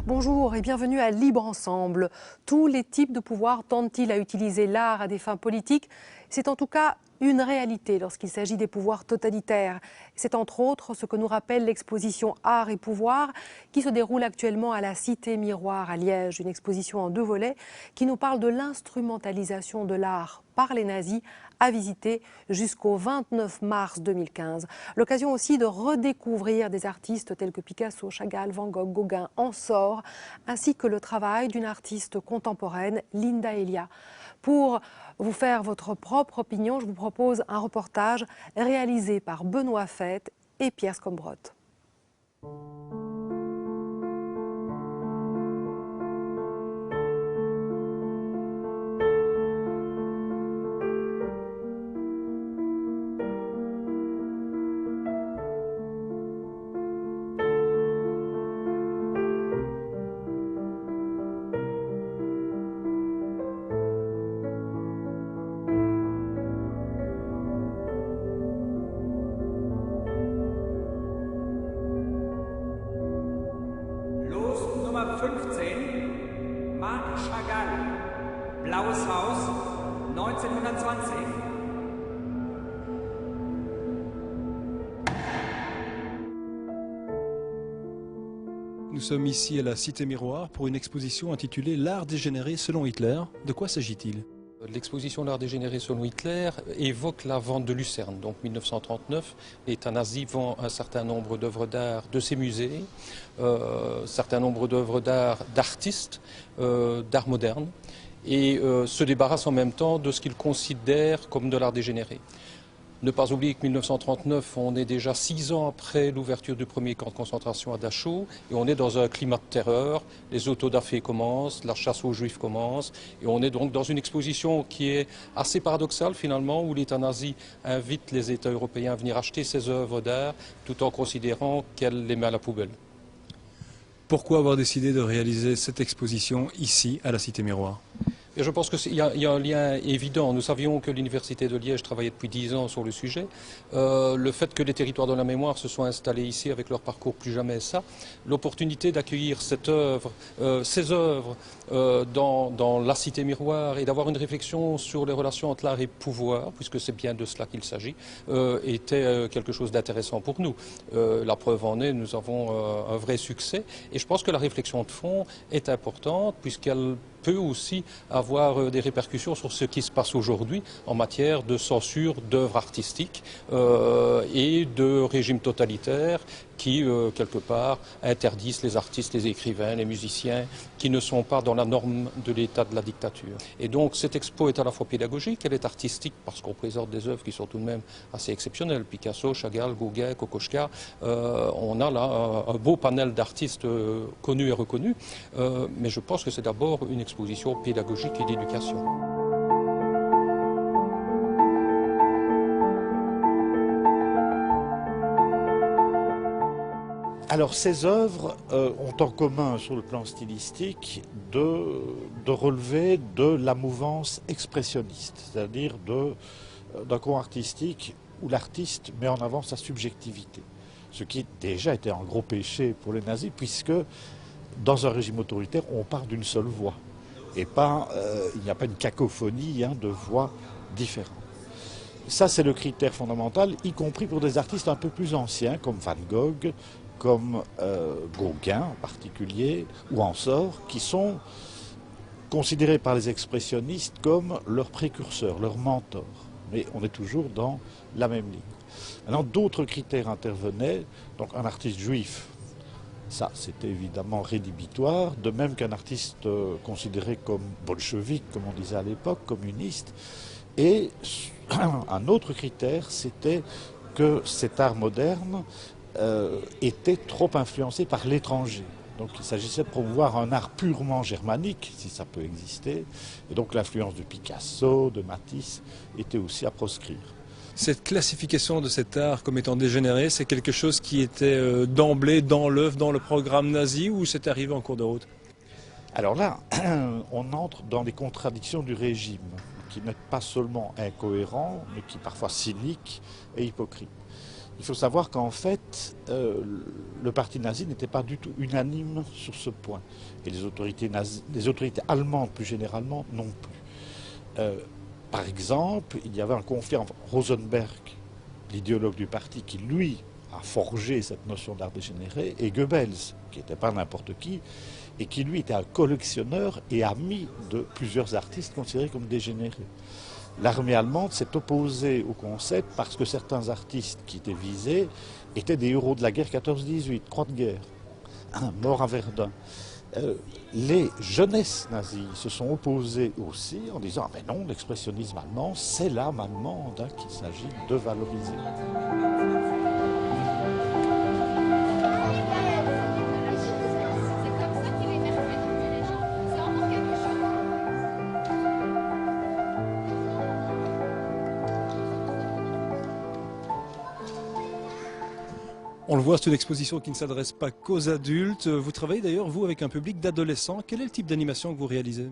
Bonjour et bienvenue à Libre Ensemble. Tous les types de pouvoirs tentent-ils à utiliser l'art à des fins politiques? C'est en tout cas une réalité lorsqu'il s'agit des pouvoirs totalitaires. C'est entre autres ce que nous rappelle l'exposition Art et pouvoir qui se déroule actuellement à la Cité Miroir à Liège. Une exposition en 2 volets qui nous parle de l'instrumentalisation de l'art par les nazis à visiter jusqu'au 29 mars 2015. L'occasion aussi de redécouvrir des artistes tels que Picasso, Chagall, Van Gogh, Gauguin, Ensor, ainsi que le travail d'une artiste contemporaine, Linda Elia. Pour vous faire votre propre opinion, je vous propose un reportage réalisé par Benoît Fête et Pierre Scombrotte. Nummer 15, Marc Chagall, Blaues Haus, 1920. Nous sommes ici à la Cité Miroir pour une exposition intitulée L'art dégénéré selon Hitler. De quoi s'agit-il ? L'exposition L'art dégénéré selon Hitler évoque la vente de Lucerne, donc 1939. L'État nazi vend un certain nombre d'œuvres d'art de ses musées, un certain nombre d'œuvres d'art d'artistes, d'art moderne, et se débarrasse en même temps de ce qu'il considère comme de l'art dégénéré. Ne pas oublier que 1939, on est déjà 6 ans après l'ouverture du premier camp de concentration à Dachau, et on est dans un climat de terreur. Les autodafés commencent, la chasse aux juifs commence, et on est donc dans une exposition qui est assez paradoxale finalement, où l'État nazi invite les États européens à venir acheter ses œuvres d'art, tout en considérant qu'elle les met à la poubelle. Pourquoi avoir décidé de réaliser cette exposition ici, à la Cité Miroir ? Et je pense qu'il y a un lien évident. Nous savions que l'Université de Liège travaillait depuis 10 ans sur le sujet. Le fait que les territoires de la mémoire se soient installés ici avec leur parcours plus jamais ça, l'opportunité d'accueillir cette œuvre, ces œuvres dans la Cité Miroir et d'avoir une réflexion sur les relations entre l'art et pouvoir, puisque c'est bien de cela qu'il s'agit, était quelque chose d'intéressant pour nous. La preuve en est, nous avons un vrai succès. Et je pense que la réflexion de fond est importante, puisqu'elle peut aussi avoir des répercussions sur ce qui se passe aujourd'hui en matière de censure d'œuvres artistiques et de régimes totalitaires qui, quelque part, interdisent les artistes, les écrivains, les musiciens, qui ne sont pas dans la norme de l'état de la dictature. Et donc cette expo est à la fois pédagogique, elle est artistique, parce qu'on présente des œuvres qui sont tout de même assez exceptionnelles. Picasso, Chagall, Gauguin, Kokoschka, on a là un beau panel d'artistes connus et reconnus, mais je pense que c'est d'abord une exposition pédagogique et d'éducation. Alors ces œuvres ont en commun sur le plan stylistique de relever de la mouvance expressionniste, c'est-à-dire d'un courant artistique où l'artiste met en avant sa subjectivité, ce qui déjà était un gros péché pour les nazis, puisque dans un régime autoritaire on part d'une seule voix et pas, il n'y a pas une cacophonie de voix différentes. Ça c'est le critère fondamental, y compris pour des artistes un peu plus anciens comme Van Gogh, comme Gauguin en particulier, ou Ensor, qui sont considérés par les expressionnistes comme leurs précurseurs, leurs mentors. Mais on est toujours dans la même ligne. Maintenant, d'autres critères intervenaient, donc un artiste juif, ça c'était évidemment rédhibitoire, de même qu'un artiste considéré comme bolchevique, comme on disait à l'époque, communiste. Et un autre critère, c'était que cet art moderne était trop influencé par l'étranger. Donc il s'agissait de promouvoir un art purement germanique, si ça peut exister. Et donc l'influence de Picasso, de Matisse, était aussi à proscrire. Cette classification de cet art comme étant dégénéré, c'est quelque chose qui était d'emblée dans l'œuvre, dans le programme nazi, ou c'est arrivé en cours de route? Alors là, on entre dans les contradictions du régime, qui n'est pas seulement incohérent, mais qui est parfois cynique et hypocrite. Il faut savoir qu'en fait, le parti nazi n'était pas du tout unanime sur ce point. Et les autorités allemandes, plus généralement, non plus. Par exemple, il y avait un conflit entre Rosenberg, l'idéologue du parti, qui lui a forgé cette notion d'art dégénéré, et Goebbels, qui n'était pas n'importe qui, et qui lui était un collectionneur et ami de plusieurs artistes considérés comme dégénérés. L'armée allemande s'est opposée au concept parce que certains artistes qui étaient visés étaient des héros de la guerre 14-18, croix de guerre, morts à Verdun. Les jeunesses nazies se sont opposées aussi en disant « mais non, l'expressionnisme allemand, c'est l'âme allemande qu'il s'agit de valoriser ». On le voit, c'est une exposition qui ne s'adresse pas qu'aux adultes. Vous travaillez d'ailleurs, vous, avec un public d'adolescents. Quel est le type d'animation que vous réalisez?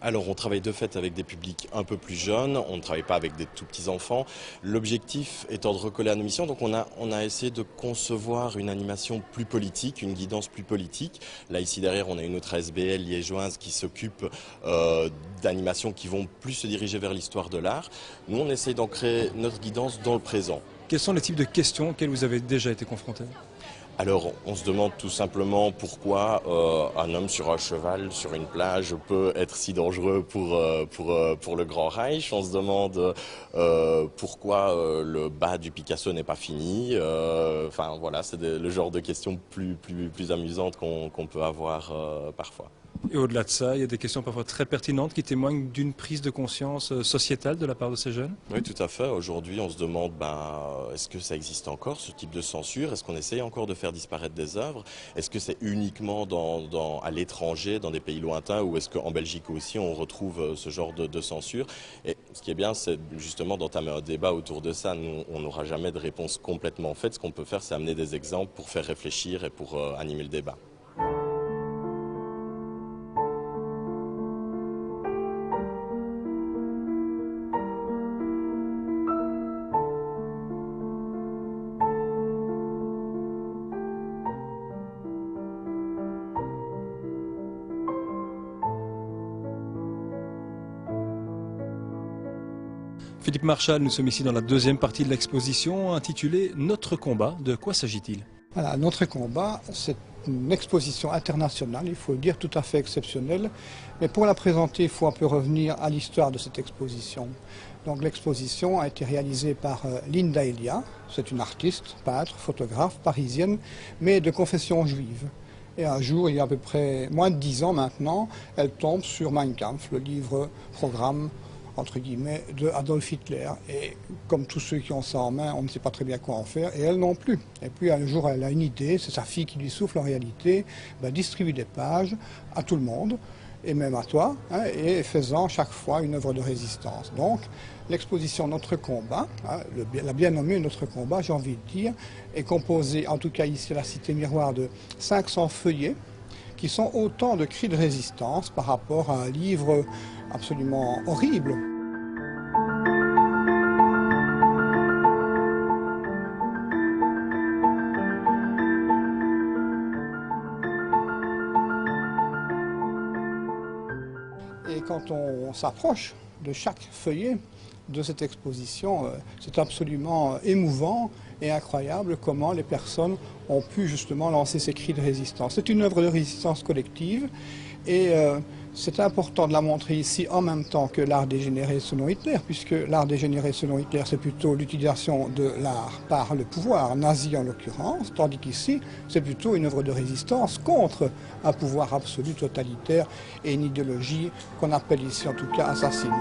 Alors, on travaille de fait avec des publics un peu plus jeunes. On ne travaille pas avec des tout petits enfants. L'objectif étant de recoller à nos missions. Donc, on a essayé de concevoir une animation plus politique, une guidance plus politique. Là, ici derrière, on a une autre ASBL liégeoise qui s'occupe d'animations qui vont plus se diriger vers l'histoire de l'art. Nous, on essaye d'en créer notre guidance dans le présent. Quels sont les types de questions auxquelles vous avez déjà été confrontés? Alors, on se demande tout simplement pourquoi un homme sur un cheval, sur une plage, peut être si dangereux pour le Grand Reich. On se demande pourquoi le bas du Picasso n'est pas fini. Enfin, voilà, c'est le genre de questions plus amusantes qu'on peut avoir parfois. Et au-delà de ça, il y a des questions parfois très pertinentes qui témoignent d'une prise de conscience sociétale de la part de ces jeunes? Oui, tout à fait. Aujourd'hui, on se demande, est-ce que ça existe encore, ce type de censure? Est-ce qu'on essaye encore de faire disparaître des œuvres? Est-ce que c'est uniquement à l'étranger, dans des pays lointains, ou est-ce qu'en Belgique aussi, on retrouve ce genre de censure? Et ce qui est bien, c'est justement d'entamer un débat autour de ça. Nous, on n'aura jamais de réponse complètement faite. Ce qu'on peut faire, c'est amener des exemples pour faire réfléchir et pour animer le débat. Philippe Marchal, nous sommes ici dans la deuxième partie de l'exposition intitulée « Notre combat ». De quoi s'agit-il? Voilà, Notre combat, c'est une exposition internationale, il faut le dire, tout à fait exceptionnelle. Mais pour la présenter, il faut un peu revenir à l'histoire de cette exposition. Donc l'exposition a été réalisée par Linda Elia, c'est une artiste, peintre, photographe parisienne, mais de confession juive. Et un jour, il y a à peu près moins de 10 ans maintenant, elle tombe sur Mein Kampf, le livre programme entre guillemets, de Adolf Hitler. Et comme tous ceux qui ont ça en main, on ne sait pas très bien quoi en faire, et elle non plus. Et puis un jour, elle a une idée, c'est sa fille qui lui souffle en réalité, distribue des pages à tout le monde, et même à toi, et faisant chaque fois une œuvre de résistance. Donc, l'exposition Notre combat, la bien nommée Notre combat, j'ai envie de dire, est composée, en tout cas ici à la Cité Miroir, de 500 feuillets, qui sont autant de cris de résistance par rapport à un livre absolument horrible. Et quand on s'approche de chaque feuillet de cette exposition, c'est absolument émouvant et incroyable comment les personnes ont pu justement lancer ces cris de résistance. C'est une œuvre de résistance collective et c'est important de la montrer ici en même temps que l'art dégénéré selon Hitler, puisque l'art dégénéré selon Hitler, c'est plutôt l'utilisation de l'art par le pouvoir nazi en l'occurrence, tandis qu'ici, c'est plutôt une œuvre de résistance contre un pouvoir absolu totalitaire et une idéologie qu'on appelle ici en tout cas assassine.